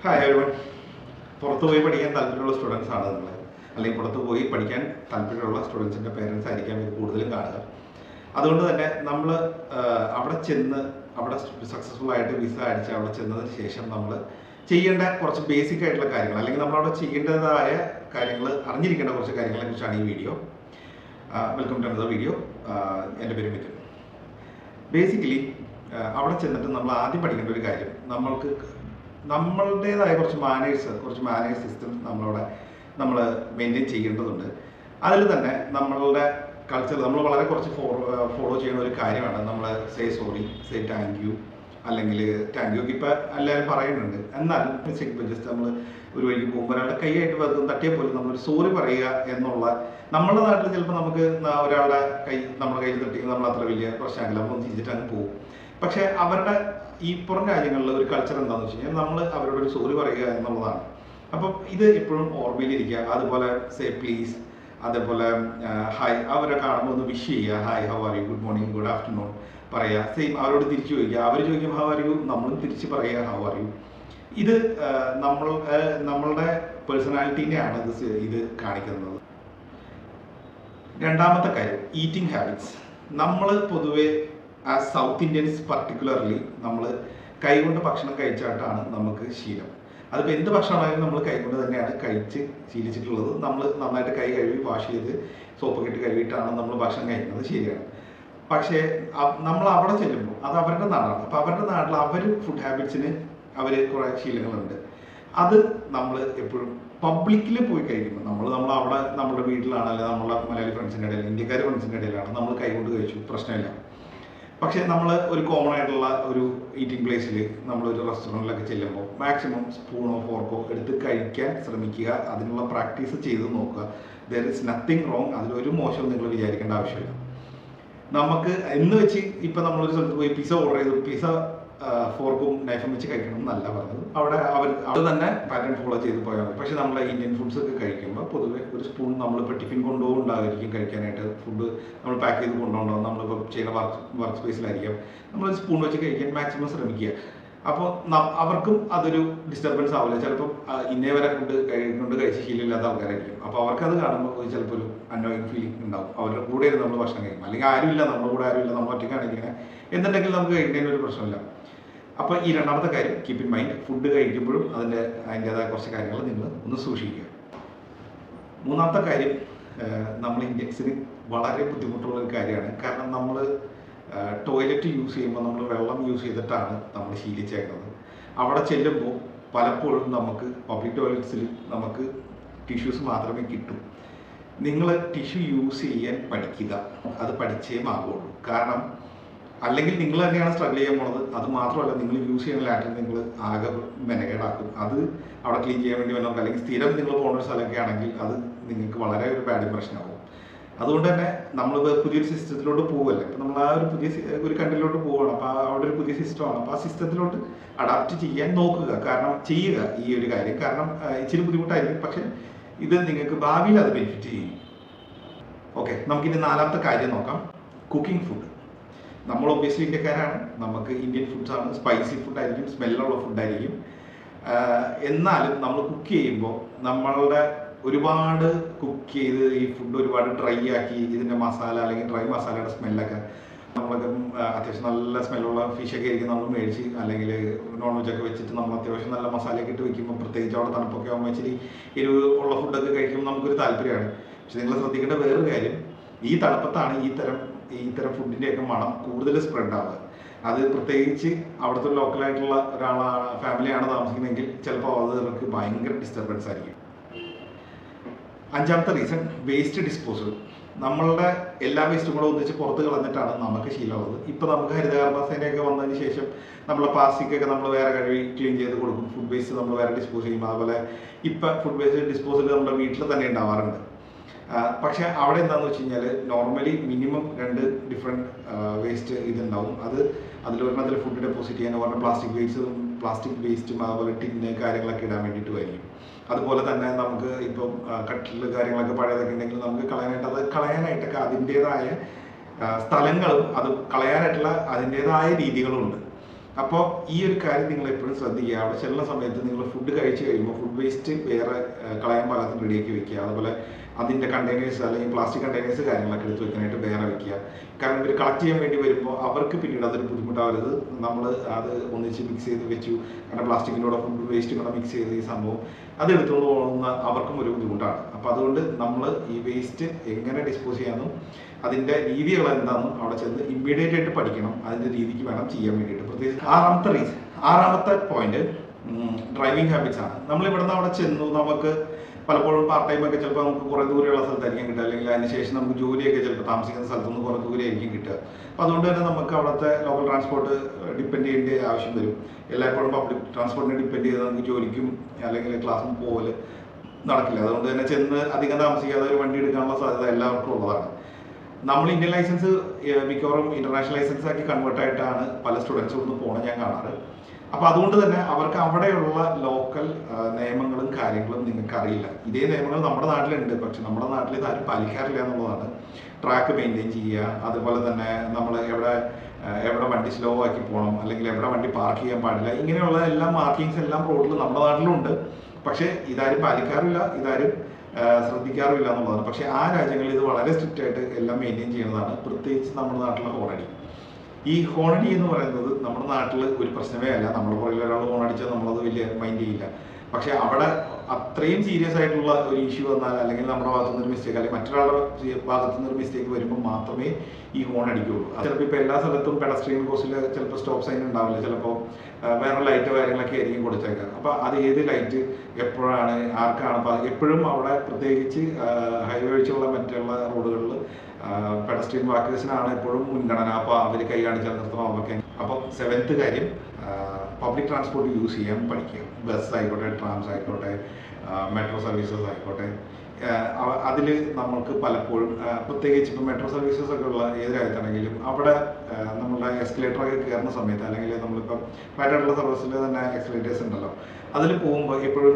Hi everyone. പുറത്തു പോയി പഠിക്കാൻ താല്പര്യമുള്ള സ്റ്റുഡൻസ് ആണ് നിങ്ങൾ, അല്ലെങ്കിൽ പുറത്തു പോയി പഠിക്കാൻ താല്പര്യമുള്ള സ്റ്റുഡൻസിൻ്റെ പേരൻസ് ആയിരിക്കാം ഇത് കൂടുതലും കാണുക. അതുകൊണ്ട് തന്നെ നമ്മൾ അവിടെ ചെന്ന് അവിടെ സക്സസ്ഫുൾ ആയിട്ട് വിസ അടിച്ച് അവിടെ ചെന്നതിന് ശേഷം നമ്മൾ ചെയ്യേണ്ട കുറച്ച് ബേസിക് ആയിട്ടുള്ള കാര്യങ്ങൾ, അല്ലെങ്കിൽ നമ്മളവിടെ ചെയ്യേണ്ടതായ കാര്യങ്ങൾ, അറിഞ്ഞിരിക്കേണ്ട കുറച്ച് കാര്യങ്ങളെ കുറിച്ചാണ് ഈ video. Welcome to another video. എൻ്റെ പേര് മിഥുൻ. ബേസിക്കലി അവിടെ ചെന്നിട്ട് നമ്മൾ ആദ്യം പഠിക്കേണ്ട ഒരു കാര്യം, നമ്മളുടേതായ കുറച്ച് മാനേഴ്സ് സിസ്റ്റം നമ്മൾ മെയിൻറ്റെയിൻ ചെയ്യേണ്ടതുണ്ട്. അതിൽ തന്നെ നമ്മളുടെ കൾച്ചർ നമ്മൾ വളരെ കുറച്ച് ഫോളോ ചെയ്യുന്ന ഒരു കാര്യമാണ് നമ്മൾ say sorry, say thank you, അല്ലെങ്കിൽ താങ്ക് യു ഇപ്പം എല്ലാവരും പറയുന്നുണ്ട്. എന്നാലും മിസ്റ്റേക്ക് ജസ്റ്റ് നമ്മൾ ഒരു വഴിക്ക് പോകുമ്പോൾ ഒരാളുടെ കൈയായിട്ട് വെറുതെ തട്ടിയാൽ പോലും നമ്മളൊരു സോറി പറയുക എന്നുള്ള, നമ്മുടെ നാട്ടിൽ ചിലപ്പോൾ നമുക്ക് ഒരാളുടെ കൈ നമ്മുടെ കയ്യിൽ തട്ടി നമ്മൾ അത്ര വലിയ പ്രശ്നമാക്കില്ല, നമ്മളൊന്ന് ചിരിച്ചിട്ട് അങ്ങ് പോകും. പക്ഷെ അവരുടെ ഈ പുറം രാജ്യങ്ങളിൽ ഒരു കൾച്ചർ എന്താണെന്ന് വെച്ച് കഴിഞ്ഞാൽ നമ്മൾ അവരോട് ഒരു സോറി പറയുക എന്നുള്ളതാണ്. അപ്പം ഇത് എപ്പോഴും ഓർമ്മയിലിരിക്കുക. അതുപോലെ സേ പ്ലീസ്, അതേപോലെ ഹായ്, അവരെ കാണുമ്പോൾ ഒന്ന് വിഷ് ചെയ്യുക, hi how are you, good morning, good afternoon പറയുക. സെയിം അവരോട് തിരിച്ചു ചോദിക്കുക, അവർ ചോദിക്കും ഹൗ ആർ യു, നമ്മളും തിരിച്ച് പറയുക ഹൗ ആർ യു. ഇത് നമ്മളുടെ പേഴ്സണാലിറ്റീനെയാണ് ഇത് കാണിക്കുന്നത്. രണ്ടാമത്തെ കാര്യം, ഈറ്റിംഗ് ഹാബിറ്റ്സ്. നമ്മൾ പൊതുവെ ആസ് സൗത്ത് ഇന്ത്യൻസ് പർട്ടിക്കുലർലി നമ്മൾ കൈകൊണ്ട് ഭക്ഷണം കഴിച്ചായിട്ടാണ് നമുക്ക് ശീലം. അതിപ്പോൾ എന്ത് ഭക്ഷണമായാലും നമ്മൾ കൈകൊണ്ട് തന്നെയാണ് കഴിച്ച് ശീലിച്ചിട്ടുള്ളത്. നമ്മൾ നന്നായിട്ട് കൈ കഴുകി വാഷ് ചെയ്ത് സോപ്പൊക്കെ ഇട്ട് കഴുകിയിട്ടാണ് നമ്മൾ ഭക്ഷണം കഴിക്കുന്നത്, ശരിയാണ്. പക്ഷേ നമ്മൾ അവിടെ ചെല്ലുമ്പോൾ അത് അവരുടെ നാടാണ്. അപ്പോൾ അവരുടെ നാട്ടിൽ അവർ ഫുഡ് ഹാബിറ്റ്സിന് അവർ കുറേ ശീലങ്ങളുണ്ട്. അത് നമ്മൾ എപ്പോഴും പബ്ലിക്കിൽ പോയി കഴിക്കുമ്പോൾ നമ്മൾ അവിടെ നമ്മുടെ വീട്ടിലാണ്, അല്ലെങ്കിൽ നമ്മളെ മലയാളി ഫ്രണ്ട്സിൻ്റെ ഇടയിൽ, ഇന്ത്യക്കാർ ഫ്രണ്ട്സിൻ്റെ ഇടയിലാണ് നമ്മൾ കൈകൊണ്ട് കഴിച്ചു, പ്രശ്നമില്ല. പക്ഷേ നമ്മൾ ഒരു കോമൺ ആയിട്ടുള്ള ഒരു ഈറ്റിംഗ് പ്ലേസിൽ, നമ്മളൊരു റെസ്റ്റോറൻറ്റിലൊക്കെ ചെല്ലുമ്പോൾ മാക്സിമം സ്പൂണോ ഫോർക്കോ എടുത്ത് കഴിക്കാൻ ശ്രമിക്കുക. അതിനുള്ള പ്രാക്ടീസ് ചെയ്ത് നോക്കുക. There is nothing wrong. അതിലൊരു മോശം നിങ്ങൾ വിചാരിക്കേണ്ട ആവശ്യമില്ല. നമുക്ക് എന്ന് വെച്ച് ഇപ്പം നമ്മളൊരു സ്ഥലത്ത് പോയി പിസ്സ ഓർഡർ ചെയ്തു, പിസ്സ ഫോർക്കും നൈഫും വെച്ച് കഴിക്കണം എന്നല്ല പറഞ്ഞത്. അവിടെ അവർ തന്നെ പാറ്റേൺ ഫോളോ ചെയ്ത് പോയാൽ മതി. പക്ഷേ നമ്മളെ ഇന്ത്യൻ ഫുഡ്സ് ഒക്കെ കഴിക്കുമ്പോൾ പൊതുവെ ഒരു സ്പൂൺ നമ്മളിപ്പോൾ ടിഫിൻ കൊണ്ടുപോകുന്നുണ്ടായിരിക്കും കഴിക്കാനായിട്ട്. ഫുഡ് നമ്മൾ പാക്ക് ചെയ്ത് കൊണ്ടുപോകണം. നമ്മളിപ്പോൾ ചെയ്യുന്ന വർക്ക് സ്പേസിലായിരിക്കാം. നമ്മളൊരു സ്പൂൺ വെച്ച് കഴിക്കാൻ മാക്സിമം ശ്രമിക്കുക. അപ്പോൾ അവർക്കും അതൊരു ഡിസ്റ്റർബൻസ് ആവില്ല. ചിലപ്പം ഇന്നേ വരെ ഫുഡ് കൊണ്ട് കഴിച്ച് ശീലമില്ലാത്ത ആൾക്കാരായിരിക്കും. അപ്പോൾ അവർക്കത് കാണുമ്പോൾ ചിലപ്പോൾ ഒരു അന്നോയിങ് ഫീലിംഗ് ഉണ്ടാവും. അവരുടെ കൂടെ ഇരുന്ന് നമ്മൾ ഭക്ഷണം കഴിക്കും, അല്ലെങ്കിൽ ആരുമില്ല, നമ്മുടെ കൂടെ ആരുമില്ല, നമ്മൾ ഒറ്റയ്ക്കാണെങ്കിൽ എന്തുണ്ടെങ്കിലും നമുക്ക് കഴിക്കുന്നതിന് ഒരു പ്രശ്നമില്ല. അപ്പോൾ ഈ രണ്ടാമത്തെ കാര്യം കീപ്പ് ഇൻ മൈൻഡ്. ഫുഡ് കഴിക്കുമ്പോഴും അതിൻ്റേതായ കുറച്ച് കാര്യങ്ങൾ നിങ്ങൾ ഒന്ന് സൂക്ഷിക്കുക. മൂന്നാമത്തെ കാര്യം, നമ്മൾ ഇന്ത്യൻസിന് വളരെ ബുദ്ധിമുട്ടുള്ള ഒരു കാര്യമാണ്. കാരണം നമ്മൾ ടോയ്ലറ്റ് യൂസ് ചെയ്യുമ്പോൾ നമ്മൾ വെള്ളം യൂസ് ചെയ്തിട്ടാണ് നമ്മൾ ശീലിച്ചേക്കുന്നത്. അവിടെ ചെല്ലുമ്പോൾ പലപ്പോഴും നമുക്ക് പബ്ലിക് ടോയ്ലറ്റ്സിൽ നമുക്ക് ടിഷ്യൂസ് മാത്രമേ കിട്ടൂ. നിങ്ങൾ ടിഷ്യൂ യൂസ് ചെയ്യാൻ പഠിക്കുക. അത് പഠിച്ചേ ആകുള്ളൂ. കാരണം അല്ലെങ്കിൽ നിങ്ങൾ തന്നെയാണ് സ്ട്രഗിൾ ചെയ്യാൻ പോണത്. അത് മാത്രമല്ല, നിങ്ങൾ യൂസ് ചെയ്യുന്ന ലാട്രിൻ നിങ്ങൾ ആകെ മെനകേടാക്കും. അത് അവിടെ ക്ലീൻ ചെയ്യാൻ വേണ്ടി വന്നവർക്ക്, അല്ലെങ്കിൽ സ്ഥിരം നിങ്ങൾ പോകുന്ന ഒരു സ്ഥലമൊക്കെ ആണെങ്കിൽ അത് നിങ്ങൾക്ക് വളരെ ഒരു ബാഡ് ഇംപ്രഷൻ ആവും. അതുകൊണ്ട് തന്നെ നമ്മൾ പുതിയൊരു സിസ്റ്റത്തിലോട്ട് പോവുമല്ലേ. അപ്പോൾ നമ്മൾ ആ ഒരു കൺട്രിയിലോട്ട് പോവുകയാണ്. അപ്പോൾ അവിടെ ഒരു പുതിയ സിസ്റ്റമാണ്. അപ്പോൾ ആ സിസ്റ്റത്തിലോട്ട് അഡാപ്റ്റ് ചെയ്യാൻ നോക്കുക. കാരണം ചെയ്യുക ഈ ഒരു കാര്യം. കാരണം ഇച്ചിരി ബുദ്ധിമുട്ടായിരിക്കും, പക്ഷെ ഇത് നിങ്ങൾക്ക് ഭാവിയിൽ അത് ബെനിഫിറ്റ് ചെയ്യും. ഓക്കെ, നമുക്കിനി നാലാമത്തെ കാര്യം നോക്കാം. Cooking food. നമ്മൾ ഒബ്വിയസ്ലി ഇന്ത്യക്കാരാണ്. നമുക്ക് ഇന്ത്യൻ ഫുഡ്സാണ്. സ്പൈസി ഫുഡായിരിക്കും, സ്മെല്ലുള്ള ഫുഡായിരിക്കും. എന്നാലും നമ്മൾ കുക്ക് ചെയ്യുമ്പോൾ നമ്മളുടെ ഒരുപാട് കുക്ക് ചെയ്ത് ഈ ഫുഡ് ഒരുപാട് ഡ്രൈ ആക്കി ഇതിൻ്റെ മസാല, അല്ലെങ്കിൽ ഡ്രൈ മസാലയുടെ സ്മെല്ലൊക്കെ നമ്മളൊക്കെ അത്യാവശ്യം നല്ല സ്മെല്ലുള്ള ഫിഷൊക്കെ ആയിരിക്കും നമ്മൾ മേടിച്ച്, അല്ലെങ്കിൽ നോൺ വെജൊക്കെ വെച്ചിട്ട് നമ്മൾ അത്യാവശ്യം നല്ല മസാലയൊക്കെ ഇട്ട് വയ്ക്കുമ്പോൾ, പ്രത്യേകിച്ച് അവിടെ തണുപ്പൊക്കെ ആകുമ്പോൾ ഇച്ചിരി എരിവ് ഉള്ള ഫുഡൊക്കെ കഴിക്കുമ്പോൾ നമുക്കൊരു താല്പര്യമാണ്. പക്ഷെ നിങ്ങൾ ശ്രദ്ധിക്കേണ്ട വേറൊരു കാര്യം, ഈ തണുപ്പത്താണ് ഇത്തരം ഫുഡിൻ്റെയൊക്കെ മണം കൂടുതൽ സ്പ്രെഡ് ആവുക. അത് പ്രത്യേകിച്ച് അവിടുത്തെ ലോക്കലായിട്ടുള്ള ഫാമിലിയാണ് താമസിക്കുന്നതെങ്കിൽ ചിലപ്പോൾ അത് അവർക്ക് ഭയങ്കര ഡിസ്റ്റർബൻസ് ആയിരിക്കും. അഞ്ചാമത്തെ റീസൺ, വേസ്റ്റ് ഡിസ്പോസൽ. നമ്മളുടെ എല്ലാ വേസ്റ്റും കൂടെ ഒന്നിച്ച് പുറത്ത് കളഞ്ഞിട്ടാണ് നമുക്ക് ശീലമുള്ളത്. ഇപ്പോൾ നമുക്ക് ഹരിതകർമ്മസേനയൊക്കെ വന്നതിന് ശേഷം നമ്മളെ പ്ലാസ്റ്റിക്കൊക്കെ നമ്മൾ വേറെ കഴുകി ക്ലീൻ ചെയ്ത് കൊടുക്കും. ഫുഡ് വേസ്റ്റ് നമ്മൾ വേറെ ഡിസ്പോസ് ചെയ്യും. അതുപോലെ ഇപ്പം ഫുഡ് വേസ്റ്റ് ഡിസ്പോസൽ നമ്മുടെ വീട്ടിൽ തന്നെ ഉണ്ടാവാറുണ്ട്. പക്ഷേ അവിടെ എന്താണെന്ന് വെച്ച് കഴിഞ്ഞാൽ നോർമലി മിനിമം 2 ഡിഫറെൻറ്റ് വേസ്റ്റ് ഇതുണ്ടാവും. അതിലൊരെണ്ണത്തിൽ ഫുഡ് ഡെപ്പോസിറ്റ് ചെയ്യാൻ, ഒരെണ്ണം പ്ലാസ്റ്റിക് വേസ്റ്റും അതുപോലെ ടിന്ന് കാര്യങ്ങളൊക്കെ ഇടാൻ വേണ്ടിയിട്ടുമായിരിക്കും. അതുപോലെ തന്നെ നമുക്ക് ഇപ്പം കട്ടിൽ കാര്യങ്ങളൊക്കെ പഴയതൊക്കെ ഉണ്ടെങ്കിൽ നമുക്ക് കളയാനായിട്ടൊക്കെ അതിൻ്റേതായ സ്ഥലങ്ങളും അത് കളയാനായിട്ടുള്ള അതിൻ്റേതായ രീതികളുമുണ്ട്. അപ്പോൾ ഈ ഒരു കാര്യം നിങ്ങൾ എപ്പോഴും ശ്രദ്ധിക്കുക. അവിടെ ചെല്ലുന്ന സമയത്ത് നിങ്ങൾ ഫുഡ് കഴിച്ച് കഴിയുമ്പോൾ ഫുഡ് വേസ്റ്റ് വേറെ കളയാൻ പാകത്തിന് റെഡിയാക്കി വെക്കുക. അതുപോലെ അതിൻ്റെ കണ്ടെയ്നേഴ്സ് അല്ലെങ്കിൽ പ്ലാസ്റ്റിക് കണ്ടെയ്നേഴ്സ് കാര്യങ്ങളൊക്കെ എടുത്ത് വെക്കാനായിട്ട് വേറെ വെക്കുക. കാരണം ഇവർ കളക്ട് ചെയ്യാൻ വേണ്ടി വരുമ്പോൾ അവർക്ക് പിന്നീട് അതൊരു ബുദ്ധിമുട്ടാവരുത്. നമ്മൾ അത് ഒന്നിച്ച് മിക്സ് ചെയ്ത് വെച്ചു, കാരണം പ്ലാസ്റ്റിക്കിൻ്റെ കൂടെ ഫുഡ് വേസ്റ്റ് കൂടെ മിക്സ് ചെയ്ത് ഈ സംഭവം അത് എടുത്തുകൊണ്ട് പോകുന്ന അവർക്കും ഒരു ബുദ്ധിമുട്ടാണ്. അപ്പോൾ അതുകൊണ്ട് നമ്മൾ ഈ വേസ്റ്റ് എങ്ങനെ ഡിസ്പോസ് ചെയ്യാമെന്നും അതിൻ്റെ രീതികൾ എന്താണെന്നും അവിടെ ചെന്ന് ഇമ്മീഡിയറ്റ് ആയിട്ട് പഠിക്കണം. അതിൻ്റെ രീതിക്ക് വേണം ചെയ്യാൻ വേണ്ടിയിട്ട്. പ്രത്യേകിച്ച് ആറാമത്തെ പോയിന്റ് ഡ്രൈവിംഗ് ഹാബിറ്റ്സ് ആണ്. നമ്മൾ ഇവിടുന്ന് അവിടെ ചെന്നു, നമുക്ക് പലപ്പോഴും പാർട്ട് ടൈം ഒക്കെ ചിലപ്പോൾ നമുക്ക് കുറേ ദൂരെയുള്ള സ്ഥലത്തായിരിക്കും കിട്ടുക, അല്ലെങ്കിൽ അതിനുശേഷം നമുക്ക് ജോലിയൊക്കെ ചിലപ്പോൾ താമസിക്കുന്ന സ്ഥലത്തുനിന്ന് കുറേ ദൂരെയായിരിക്കും കിട്ടുക. അപ്പോൾ അതുകൊണ്ട് തന്നെ നമുക്ക് അവിടുത്തെ ലോക്കൽ ട്രാൻസ്പോർട്ട് ഡിപ്പെൻഡ് ചെയ്യേണ്ട ആവശ്യം വരും. എല്ലായ്പ്പോഴും പബ്ലിക് ട്രാൻസ്പോർട്ടിനെ ഡിപ്പെൻഡ് ചെയ്ത് നമുക്ക് ജോലിക്കും അല്ലെങ്കിൽ ക്ലാസ്സിനും പോകല് നടക്കില്ല. അതുകൊണ്ട് തന്നെ ചെന്ന് അധികം താമസിക്കാതെ ഒരു വണ്ടി എടുക്കാനുള്ള സാധ്യത എല്ലാവർക്കും ഉള്ളതാണ്. നമ്മൾ ഇന്ത്യൻ ലൈസൻസ് മിക്കവാറും ഇന്റർനാഷണൽ ലൈസൻസ് ആക്കി കൺവേർട്ട് ആയിട്ടാണ് പല സ്റ്റുഡൻസും ഒന്ന് പോകണം ഞാൻ കാണാറ്. അപ്പോൾ അതുകൊണ്ട് തന്നെ അവർക്ക് അവിടെയുള്ള ലോക്കൽ നിയമങ്ങളും കാര്യങ്ങളും നിങ്ങൾക്ക് അറിയില്ല. ഇതേ നിയമങ്ങൾ നമ്മുടെ നാട്ടിലുണ്ട്, പക്ഷെ നമ്മുടെ നാട്ടിൽ ഇത് ആരും പാലിക്കാറില്ല എന്നുള്ളതാണ്. ട്രാക്ക് മെയിൻറ്റെയിൻ ചെയ്യുക, അതുപോലെ തന്നെ നമ്മൾ എവിടെ വണ്ടി സ്ലോ ആക്കി പോകണം, അല്ലെങ്കിൽ എവിടെ വണ്ടി പാർക്ക് ചെയ്യാൻ പാടില്ല, ഇങ്ങനെയുള്ള എല്ലാ മാർക്കിങ്സ് എല്ലാം റോഡിൽ നമ്മുടെ നാട്ടിലുണ്ട്. പക്ഷേ ഇതാരും പാലിക്കാറില്ല, ഇതാരും ശ്രദ്ധിക്കാറില്ല എന്നുള്ളതാണ്. പക്ഷേ ആ രാജ്യങ്ങളിൽ ഇത് വളരെ സ്ട്രിക്റ്റ് ആയിട്ട് എല്ലാം മെയിൻറ്റെയിൻ ചെയ്യുന്നതാണ്. പ്രത്യേകിച്ച് നമ്മുടെ നാട്ടിലെ ഹോണടി. ഈ ഹോണടി എന്ന് പറയുന്നത് നമ്മുടെ നാട്ടിൽ ഒരു പ്രശ്നമേ അല്ല. നമ്മുടെ പുറകിൽ ഒരാൾ ഹോണടിച്ചാൽ നമ്മളത് വലിയ മൈൻഡ് ചെയ്യില്ല. പക്ഷെ അവിടെ അത്രയും സീരിയസ് ആയിട്ടുള്ള ഒരു ഇഷ്യൂ വന്നാൽ, അല്ലെങ്കിൽ നമ്മുടെ ഭാഗത്തുനിന്ന് ഒരു മിസ്റ്റേക്ക്, അല്ലെങ്കിൽ മറ്റൊരാളുടെ ഭാഗത്തുനിന്ന് ഒരു മിസ്റ്റേക്ക് വരുമ്പോൾ മാത്രമേ ഈ ഹോൺ അടിക്കുകയുള്ളൂ. ചിലപ്പോൾ ഇപ്പോൾ എല്ലാ സ്ഥലത്തും പെഡസ്ട്രിയൻ കോഴ്സിൽ ചിലപ്പോൾ സ്റ്റോപ്പ് സൈൻ ഉണ്ടാവില്ല, ചിലപ്പോൾ വേറെ ലൈറ്റ് കാര്യങ്ങളൊക്കെ ആയിരിക്കും കൊടുത്തേക്കാം. അപ്പോൾ അത് ഏത് ലൈറ്റ് എപ്പോഴാണ് ആർക്കാണ് എപ്പോഴും അവിടെ, പ്രത്യേകിച്ച് ഹൈവേ ഒഴിച്ചുള്ള മറ്റുള്ള റോഡുകളിൽ പെഡസ്ട്രിയൻ വാക്കേഴ്സിനാണ് എപ്പോഴും മുൻഗണന. അപ്പോൾ അവർ കൈ കാണിച്ചാൽ നിർത്തണം അവർക്ക്. അപ്പോൾ 7th കാര്യം, പബ്ലിക് ട്രാൻസ്പോർട്ട് യൂസ് ചെയ്യാൻ പഠിക്കുക. ബസ് ആയിക്കോട്ടെ, ട്രാംസ് ആയിക്കോട്ടെ, മെട്രോ സർവീസസ് ആയിക്കോട്ടെ. അതിൽ നമ്മൾക്ക് പലപ്പോഴും പ്രത്യേകിച്ച് ഇപ്പോൾ മെട്രോ സർവീസസ് ഒക്കെ ഉള്ള ഏത് രാജ്യത്താണെങ്കിലും അവിടെ നമ്മളുടെ എസ്കലേറ്ററൊക്കെ കയറുന്ന സമയത്ത്, അല്ലെങ്കിൽ നമ്മളിപ്പോൾ ഫ്ലൈറ്റായിട്ടുള്ള സർവീസിൽ തന്നെ എക്സ്കലേറ്റേഴ്സ് ഉണ്ടല്ലോ, അതിൽ പോകുമ്പോൾ എപ്പോഴും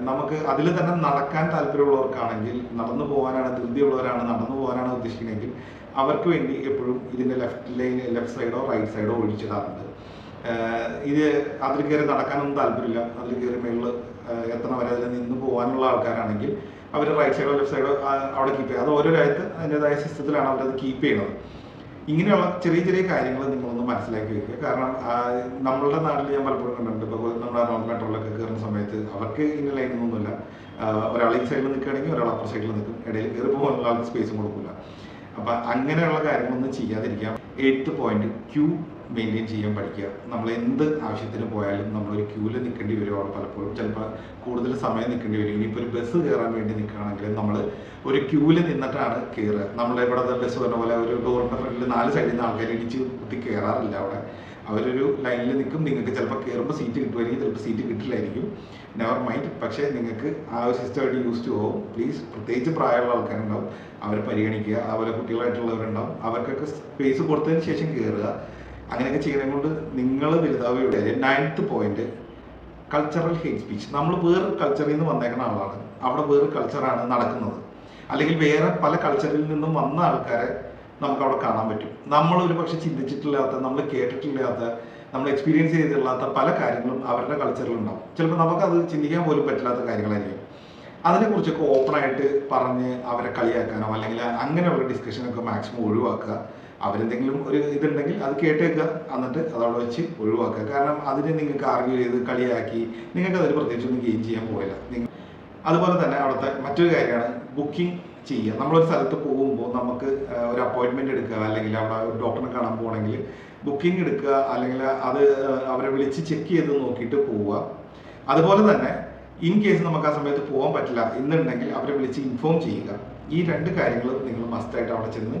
നമുക്ക് അതിൽ തന്നെ നടക്കാൻ താല്പര്യമുള്ളവർക്കാണെങ്കിൽ, നടന്നു പോകാനാണ് ധൃതിയുള്ളവരാണ്, നടന്നു പോകാനാണ് ഉദ്ദേശിക്കുന്നതെങ്കിൽ അവർക്ക് വേണ്ടി എപ്പോഴും ഇതിൻ്റെ ലെഫ്റ്റ് സൈഡോ റൈറ്റ് സൈഡോ ഒഴിച്ചിടാറുണ്ട്. ഇത് അതിൽ കയറി നടക്കാനൊന്നും താല്പര്യമില്ല, അതിൽ കയറി മേളിൽ എത്തണം വരെ അതിൽ നിന്ന് പോകാനുള്ള ആൾക്കാരാണെങ്കിൽ അവർ റൈറ്റ് സൈഡോ ലെഫ്റ്റ് സൈഡോ അവിടെ കീപ്പ് ചെയ്യുക. അത് ഓരോ രാജ്യത്ത് അതിൻ്റെതായ സിസ്റ്റത്തിലാണ് അവരത് കീപ്പ് ചെയ്യുന്നത്. ഇങ്ങനെയുള്ള ചെറിയ ചെറിയ കാര്യങ്ങൾ നിങ്ങളൊന്ന് മനസ്സിലാക്കി വെക്കുക. കാരണം നമ്മളുടെ നാട്ടിൽ ഞാൻ പലപ്പോഴും കണ്ടിട്ടുണ്ട്, ഇപ്പോൾ നമ്മുടെ റോഡ് മെട്രോയിലൊക്കെ കയറുന്ന സമയത്ത് അവർക്ക് ഇന്ന ലൈനൊന്നുമില്ല. ഒരാൾ ഈ സൈഡിൽ നിൽക്കുകയാണെങ്കിൽ ഒരാൾ അപ്പുറ സൈഡിൽ നിൽക്കും, ഇടയിൽ കയറി പോകാനുള്ള ആൾക്ക് സ്പേസും കൊടുക്കില്ല. അപ്പം അങ്ങനെയുള്ള കാര്യങ്ങളൊന്നും ചെയ്യാതിരിക്കാം. 8th പോയിന്റ്, ക്യൂ മെയിൻറ്റെയിൻ ചെയ്യാൻ പഠിക്കുക. നമ്മൾ എന്ത് ആവശ്യത്തിന് പോയാലും നമ്മളൊരു ക്യൂവിൽ നിൽക്കേണ്ടി വരും. അവിടെ പലപ്പോഴും ചിലപ്പോൾ കൂടുതൽ സമയം നിൽക്കേണ്ടി വരും. ഇനിയിപ്പോൾ ഒരു ബസ് കയറാൻ വേണ്ടി നിൽക്കുകയാണെങ്കിൽ നമ്മൾ ഒരു ക്യൂവിൽ നിന്നിട്ടാണ് കയറുക. നമ്മുടെ ഇവിടെ ബസ് പറഞ്ഞ പോലെ ഒരു ഡോറിൻ്റെ ഫ്രണ്ടിൽ 4 സൈഡിൽ നിന്ന് ആൾക്കാർ ഇടിച്ച് കുത്തി കയറാറില്ല. അവിടെ അവരൊരു ലൈനിൽ നിൽക്കും. നിങ്ങൾക്ക് ചിലപ്പോൾ കയറുമ്പോൾ സീറ്റ് കിട്ടുമായിരിക്കും, ചിലപ്പോൾ സീറ്റ് കിട്ടില്ലായിരിക്കും, നെവർ മൈൻഡ്. പക്ഷേ നിങ്ങൾക്ക് ആ ഒരു സിസ്റ്റമായിട്ട് യൂസ് ടു പോകും. പ്ലീസ്, പ്രത്യേകിച്ച് പ്രായമുള്ള ആൾക്കാരുണ്ടാവും, അവരെ പരിഗണിക്കുക. അതുപോലെ കുട്ടികളായിട്ടുള്ളവരുണ്ടാവും, അവർക്കൊക്കെ സ്പേസ് കൊടുത്തതിന് ശേഷം കയറുക. അങ്ങനെയൊക്കെ ചെയ്യുന്നത് കൊണ്ട് നിങ്ങൾ വലുതാവുകയുടെ. 9th point, cultural hate speech. നമ്മൾ വേറൊരു കൾച്ചറിൽ നിന്ന് വന്നേക്കുന്ന ആളാണ്, അവിടെ വേറൊരു കൾച്ചറാണ് നടക്കുന്നത്, അല്ലെങ്കിൽ വേറെ പല കൾച്ചറിൽ നിന്നും വന്ന ആൾക്കാരെ നമുക്ക് അവിടെ കാണാൻ പറ്റും. നമ്മൾ ഒരു പക്ഷെ ചിന്തിച്ചിട്ടില്ലാത്ത, നമ്മൾ കേട്ടിട്ടില്ലാത്ത, നമ്മൾ എക്സ്പീരിയൻസ് ചെയ്തിട്ടില്ലാത്ത പല കാര്യങ്ങളും അവരുടെ കൾച്ചറിലുണ്ടാവും. ചിലപ്പോൾ നമുക്കത് ചിന്തിക്കാൻ പോലും പറ്റില്ലാത്ത കാര്യങ്ങളായിരിക്കും. അതിനെക്കുറിച്ചൊക്കെ ഓപ്പണായിട്ട് പറഞ്ഞ് അവരെ കളിയാക്കാനോ അല്ലെങ്കിൽ അങ്ങനെയുള്ള ഡിസ്കഷനൊക്കെ മാക്സിമം ഒഴിവാക്കുക. അവരെന്തെങ്കിലും ഒരു ഇതുണ്ടെങ്കിൽ അത് കേട്ടേക്കുക, എന്നിട്ട് അതവിടെ വെച്ച് ഒഴിവാക്കുക. കാരണം അതിന് നിങ്ങൾക്ക് ആർഗ്യൂ ചെയ്ത് കളിയാക്കി നിങ്ങൾക്ക് അതിൽ പ്രത്യേകിച്ചൊന്നും ഗെയിൻ ചെയ്യാൻ പോയില്ല. അതുപോലെ തന്നെ അവിടുത്തെ മറ്റൊരു കാര്യമാണ് ബുക്കിംഗ് ചെയ്യുക. നമ്മളൊരു സ്ഥലത്ത് പോകുമ്പോൾ നമുക്ക് ഒരു അപ്പോയിൻമെൻറ്റ് എടുക്കുക, അല്ലെങ്കിൽ അവിടെ ഒരു ഡോക്ടറിനെ കാണാൻ പോകണമെങ്കിൽ ബുക്കിംഗ് എടുക്കുക, അല്ലെങ്കിൽ അത് അവരെ വിളിച്ച് ചെക്ക് ചെയ്ത് നോക്കിയിട്ട് പോവുക. അതുപോലെ തന്നെ ഇൻ കേസ് നമുക്ക് ആ സമയത്ത് പോകാൻ പറ്റില്ല എന്നുണ്ടെങ്കിൽ അവരെ വിളിച്ച് ഇൻഫോം ചെയ്യുക. ഈ 2 കാര്യങ്ങൾ നിങ്ങൾ മസ്റ്റായിട്ട് അവിടെ ചെന്ന്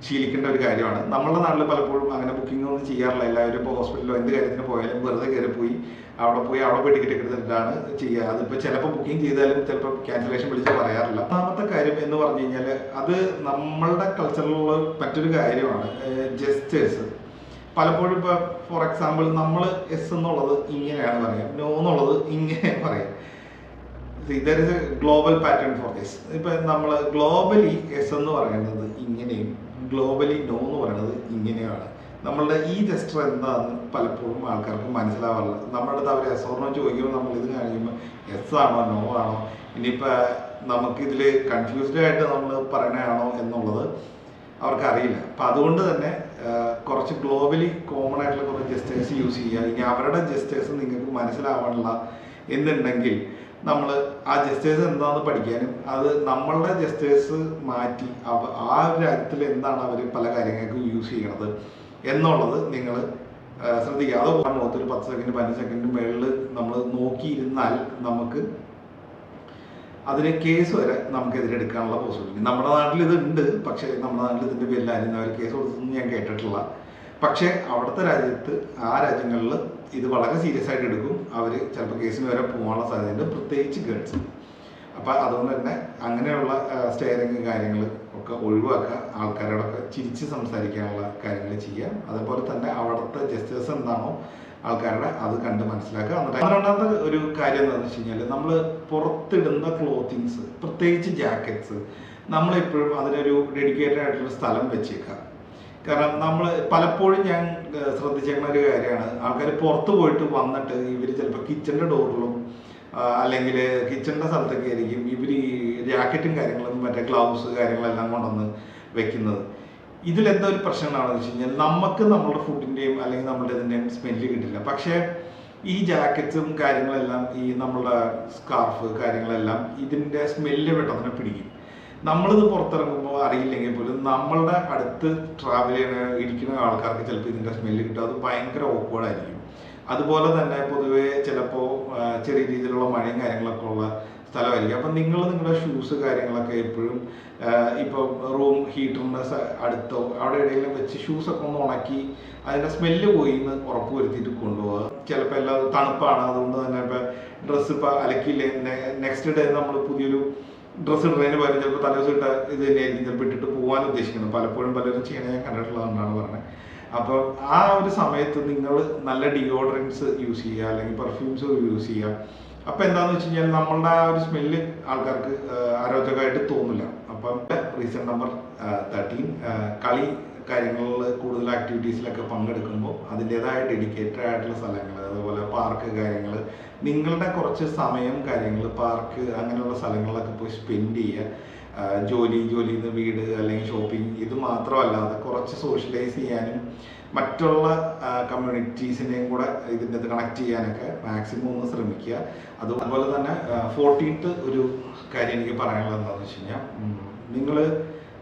ശീലിക്കേണ്ട ഒരു കാര്യമാണ്. നമ്മളുടെ നാട്ടിൽ പലപ്പോഴും അങ്ങനെ ബുക്കിംഗ് ഒന്നും ചെയ്യാറില്ല. എല്ലാവരും ഇപ്പോൾ ഹോസ്പിറ്റലിലോ എന്ത് കാര്യത്തിന് പോയാലും വെറുതെ കയറി പോയി അവിടെ പോയി ടിക്കറ്റ് എടുത്തിട്ടാണ് ചെയ്യുക. അതിപ്പോൾ ചിലപ്പോൾ ബുക്കിംഗ് ചെയ്താലും ചിലപ്പോൾ ക്യാൻസലേഷൻ വിളിച്ച് പറയാറില്ല. 3ാമത്തെ കാര്യം എന്ന് പറഞ്ഞു കഴിഞ്ഞാൽ അത് നമ്മളുടെ കൾച്ചറിലുള്ള മറ്റൊരു കാര്യമാണ്, ജെസ്റ്റേഴ്സ്. പലപ്പോഴും ഇപ്പോൾ ഫോർ എക്സാമ്പിൾ നമ്മൾ എസ് എന്നുള്ളത് ഇങ്ങനെയാണ് പറയുക, നോ എന്നുള്ളത് ഇങ്ങനെ പറയാം. There is A global pattern for this. ഇപ്പം നമ്മൾ ഗ്ലോബലി എസ് എന്ന് പറയുന്നത് ഇങ്ങനെയും ഗ്ലോബലി നോ എന്ന് പറയുന്നത് ഇങ്ങനെയാണ്. നമ്മളുടെ ഈ ജസ്റ്റർ എന്താണെന്ന് പലപ്പോഴും ആൾക്കാർക്ക് മനസ്സിലാവാറില്ല. നമ്മുടെ അടുത്ത് അവർ എസ് ഓർണോ ചോദിക്കുമ്പോൾ നമ്മളിത് കാണിക്കുമ്പോൾ എസ് ആണോ നോ ആണോ, ഇനിയിപ്പോൾ നമുക്കിതിൽ കൺഫ്യൂസ്ഡ് ആയിട്ട് നമ്മൾ പറയണതാണോ എന്നുള്ളത് അവർക്കറിയില്ല. അപ്പം അതുകൊണ്ട് തന്നെ കുറച്ച് ഗ്ലോബലി കോമൺ ആയിട്ടുള്ള കുറച്ച് ജസ്റ്റേഴ്സ് യൂസ് ചെയ്യുക. ഇനി അവരുടെ ജസ്റ്റേഴ്സ് നിങ്ങൾക്ക് മനസ്സിലാവാനുള്ള എന്നുണ്ടെങ്കിൽ നമ്മൾ ആ ജസ്റ്റേഴ്സ് എന്താണെന്ന് പഠിക്കാനും അത് നമ്മളുടെ ജസ്റ്റേഴ്സ് മാറ്റി ആ രാജ്യത്തിൽ എന്താണ് അവർ പല കാര്യങ്ങൾക്കും യൂസ് ചെയ്യണത് എന്നുള്ളത് നിങ്ങൾ ശ്രദ്ധിക്കുക. അത് മുഖത്തൊരു 10 സെക്കൻഡ് 15 സെക്കൻഡിന് മുകളിൽ നമ്മൾ നോക്കിയിരുന്നാൽ നമുക്ക് അതിന് കേസ് വരെ നമുക്കെതിരെ എടുക്കാനുള്ള പോസിബിലിറ്റി. നമ്മുടെ നാട്ടിൽ ഇതുണ്ട്, പക്ഷേ നമ്മുടെ നാട്ടിൽ ഇതിൻ്റെ പേരിൽ ആരും അവർ കേസ് കൊടുത്തൊന്നും ഞാൻ കേട്ടിട്ടില്ല. പക്ഷേ അവിടുത്തെ രാജ്യത്ത് ആ രാജ്യങ്ങളിൽ ഇത് വളരെ സീരിയസ് ആയിട്ട് എടുക്കും. അവർ ചിലപ്പോൾ കേസിന് വരെ പോകാനുള്ള സാധ്യതയുണ്ട്, പ്രത്യേകിച്ച് ഗേൾസ്. അപ്പം അതുകൊണ്ട് തന്നെ അങ്ങനെയുള്ള സ്റ്റെയറിങ് കാര്യങ്ങൾ ഒക്കെ ഒഴിവാക്കുക. ആൾക്കാരോടൊക്കെ ചിരിച്ച് സംസാരിക്കാനുള്ള കാര്യങ്ങൾ ചെയ്യാം. അതുപോലെ തന്നെ അവിടുത്തെ ജസ്റ്റേഴ്സ് എന്താണോ ആൾക്കാരുടെ അത് കണ്ട് മനസ്സിലാക്കുക. എന്നിട്ട് രണ്ടാമത്തെ ഒരു കാര്യം എന്താണെന്ന് വെച്ച് കഴിഞ്ഞാൽ നമ്മൾ പുറത്തിടുന്ന ക്ലോത്തിങ്സ്, പ്രത്യേകിച്ച് ജാക്കറ്റ്സ്, നമ്മളെപ്പോഴും അതിനൊരു ഡെഡിക്കേറ്റഡ് ആയിട്ടുള്ള സ്ഥലം വെച്ചേക്കുക. കാരണം നമ്മൾ പലപ്പോഴും ഞാൻ ശ്രദ്ധിച്ചേക്കുന്ന ഒരു കാര്യമാണ്, ആൾക്കാർ പുറത്ത് പോയിട്ട് വന്നിട്ട് ഇവർ ചിലപ്പോൾ കിച്ചൻ്റെ ഡോറിലും അല്ലെങ്കിൽ കിച്ചണിൻ്റെ സ്ഥലത്തൊക്കെ ആയിരിക്കും ഇവർ ഈ ജാക്കറ്റും കാര്യങ്ങളും മറ്റേ ഗ്ലൗസ് കാര്യങ്ങളെല്ലാം കൊണ്ടുവന്ന് വെക്കുന്നത്. ഇതിലെന്താ ഒരു പ്രശ്നം എന്താണെന്ന് വെച്ച് കഴിഞ്ഞാൽ നമുക്ക് നമ്മളുടെ ഫുഡിൻ്റെയും അല്ലെങ്കിൽ നമ്മുടെ ഇതിൻ്റെയും സ്മെല്ല് കിട്ടില്ല. പക്ഷേ ഈ ജാക്കറ്റ്സും കാര്യങ്ങളെല്ലാം ഈ നമ്മളുടെ സ്കാർഫ് കാര്യങ്ങളെല്ലാം ഇതിൻ്റെ സ്മെല്ല് പെട്ടെന്ന് പിടിക്കും. നമ്മളിത് പുറത്തിറങ്ങുമ്പോൾ അറിയില്ലെങ്കിൽ പോലും നമ്മളുടെ അടുത്ത് ട്രാവൽ ഇരിക്കുന്ന ആൾക്കാർക്ക് ചിലപ്പോൾ ഇതിൻ്റെ സ്മെല്ല് കിട്ടും. അത് ഭയങ്കര ഓക്വേർഡായിരിക്കും. അതുപോലെ തന്നെ പൊതുവേ ചിലപ്പോൾ ചെറിയ രീതിയിലുള്ള മഴയും കാര്യങ്ങളൊക്കെ ഉള്ള സ്ഥലമായിരിക്കും. അപ്പം നിങ്ങളുടെ ഷൂസ് കാര്യങ്ങളൊക്കെ എപ്പോഴും ഇപ്പോൾ റൂം ഹീറ്ററിൻ്റെ അടുത്തോ അവിടെ എവിടെയെങ്കിലും വെച്ച് ഷൂസൊക്കെ ഒന്ന് ഉണക്കി അതിൻ്റെ സ്മെല്ല് പോയി എന്ന് ഉറപ്പ് വരുത്തിയിട്ട് കൊണ്ടുപോകുക. ചിലപ്പോൾ എല്ലാം തണുപ്പാണ്, അതുകൊണ്ട് തന്നെ ഇപ്പോൾ ഡ്രസ്സ് ഇപ്പോൾ അലക്കിയില്ലേ നെക്സ്റ്റ് ഡേ നമ്മൾ പുതിയൊരു ഡ്രസ്സ് ഇടുന്നതിന് പകരം ചിലപ്പോൾ തലേദിവസം ഇട്ട ഇത് തന്നെയായിരിക്കും ചിലപ്പോൾ ഇട്ടിട്ട് പോകാൻ ഉദ്ദേശിക്കുന്നത്. പലപ്പോഴും പലരും ചെയ്യണത് ഞാൻ കണ്ടിട്ടുള്ളതെന്നാണ് പറഞ്ഞത്. അപ്പോൾ ആ ഒരു സമയത്ത് നിങ്ങൾ നല്ല ഡിയോഡറൻസ് യൂസ് ചെയ്യുക അല്ലെങ്കിൽ പെർഫ്യൂംസ് യൂസ് ചെയ്യുക. അപ്പം എന്താണെന്ന് വെച്ച് കഴിഞ്ഞാൽ നമ്മളുടെ ആ ഒരു സ്മെല്ല് ആൾക്കാർക്ക് അരോചകമായിട്ട് തോന്നില്ല. അപ്പം റീസൺ നമ്പർ 13, കളി കാര്യങ്ങളിൽ കൂടുതൽ ആക്ടിവിറ്റീസിലൊക്കെ പങ്കെടുക്കുമ്പോൾ അതിൻ്റെതായ ഡെഡിക്കേറ്റഡ് ആയിട്ടുള്ള സ്ഥലങ്ങൾ, അതുപോലെ പാർക്ക് കാര്യങ്ങൾ, നിങ്ങളുടെ കുറച്ച് സമയം കാര്യങ്ങൾ പാർക്ക് അങ്ങനെയുള്ള സ്ഥലങ്ങളിലൊക്കെ പോയി സ്പെൻഡ് ചെയ്യുക. ജോലിയിൽ നിന്ന് വീട് അല്ലെങ്കിൽ ഷോപ്പിംഗ് ഇത് മാത്രമല്ലാതെ കുറച്ച് സോഷ്യലൈസ് ചെയ്യാനും മറ്റുള്ള കമ്മ്യൂണിറ്റീസിനെയും കൂടെ ഇതിൻ്റെ കണക്ട് ചെയ്യാനൊക്കെ മാക്സിമം ഒന്ന് ശ്രമിക്കുക. അതുപോലെ തന്നെ 14th ഒരു കാര്യം എനിക്ക് പറയാനുള്ളത് എന്താണെന്ന് വെച്ച് കഴിഞ്ഞാൽ, നിങ്ങൾ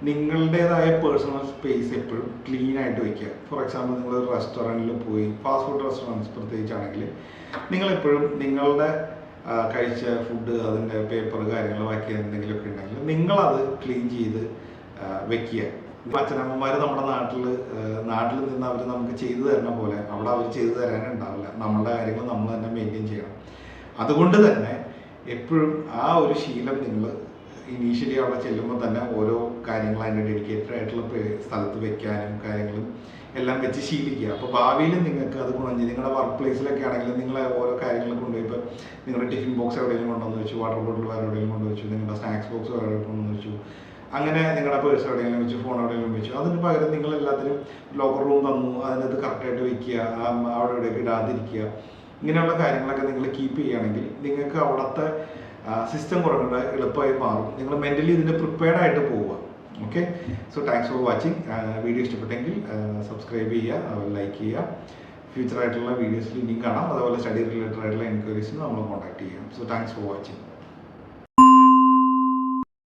നിങ്ങളുടേതായ പേഴ്സണൽ സ്പേസ് എപ്പോഴും ക്ലീൻ ആയിട്ട് വയ്ക്കുക. ഫോർ എക്സാമ്പിൾ നിങ്ങൾ റെസ്റ്റോറൻറ്റിൽ പോയി, ഫാസ്റ്റ് ഫുഡ് റെസ്റ്റോറൻറ്റ്സ് പ്രത്യേകിച്ചാണെങ്കിൽ, നിങ്ങളെപ്പോഴും നിങ്ങളുടെ കഴിച്ച ഫുഡ് അതിൻ്റെ പേപ്പർ കാര്യങ്ങൾ ബാക്കി എന്തെങ്കിലുമൊക്കെ ഉണ്ടെങ്കിൽ നിങ്ങളത് ക്ലീൻ ചെയ്ത് വെക്കുക. അച്ഛനമ്മമാർ നമ്മുടെ നാട്ടിൽ നിന്ന് അവർ നമുക്ക് ചെയ്തു തരുന്ന പോലെ അവിടെ അവർ ചെയ്തു തരാനുണ്ടാവില്ല. നമ്മളുടെ കാര്യങ്ങൾ നമ്മൾ തന്നെ മെയിൻറ്റെയിൻ ചെയ്യണം. അതുകൊണ്ട് തന്നെ എപ്പോഴും ആ ഒരു ശീലം നിങ്ങൾ ഇനീഷ്യലി അവിടെ ചെല്ലുമ്പോൾ തന്നെ ഓരോ കാര്യങ്ങൾ അതിൻ്റെ ഡെഡിക്കേറ്റഡ് ആയിട്ടുള്ള സ്ഥലത്ത് വെക്കാനും കാര്യങ്ങളും എല്ലാം വെച്ച് ശീലിക്കുക. അപ്പോൾ ഭാവിയിൽ നിങ്ങൾക്ക് അത് ഗുണം ചെയ്യും. നിങ്ങളുടെ വർക്ക് പ്ലേസിലൊക്കെ ആണെങ്കിലും നിങ്ങൾ ഓരോ കാര്യങ്ങൾ കൊണ്ടുപോയി, ഇപ്പോൾ നിങ്ങളുടെ ടിഫിൻ ബോക്സ് എവിടെയെങ്കിലും കൊണ്ടുവന്ന് വെച്ചു, വാട്ടർ ബോട്ടിൽ വേറെ എവിടെയെങ്കിലും കൊണ്ടുവച്ചു, നിങ്ങളുടെ സ്നാക്സ് ബോക്സ് വേറെ കൊണ്ടുവന്ന് വെച്ചു, അങ്ങനെ നിങ്ങളുടെ പേഴ്സ് എവിടെയെങ്കിലും വെച്ചു, ഫോൺ എവിടെയെങ്കിലും വെച്ചു, അതിന് പകരം നിങ്ങൾ എല്ലാത്തിനും ലോക്കർ റൂം തന്നു, അതിനകത്ത് കറക്റ്റായിട്ട് വെക്കുക, അവിടെ എവിടെയൊക്കെ ഇടാതിരിക്കുക. ഇങ്ങനെയുള്ള കാര്യങ്ങളൊക്കെ നിങ്ങൾ കീപ്പ് ചെയ്യുകയാണെങ്കിൽ നിങ്ങൾക്ക് അവിടുത്തെ സിസ്റ്റം കുറഞ്ഞ എളുപ്പമായി മാറും. നിങ്ങൾ മെൻ്റലി ഇതിൻ്റെ പ്രിപ്പയർഡ് ആയിട്ട് പോവുക. Okay, so thanks for watching. Video ഇഷ്ടപ്പെട്ടെങ്കിൽ സബ്സ്ക്രൈബ് ചെയ്യുക, ലൈക്ക് ചെയ്യുക. ഫ്യൂച്ചറായിട്ടുള്ള വീഡിയോസിൽ ഇനിയും കാണാം. അതുപോലെ സ്റ്റഡി റിലേറ്റഡ് ആയിട്ടുള്ള എൻക്വയറീസിന് നമ്മൾ കോൺടാക്ട് ചെയ്യാം. So thanks for watching.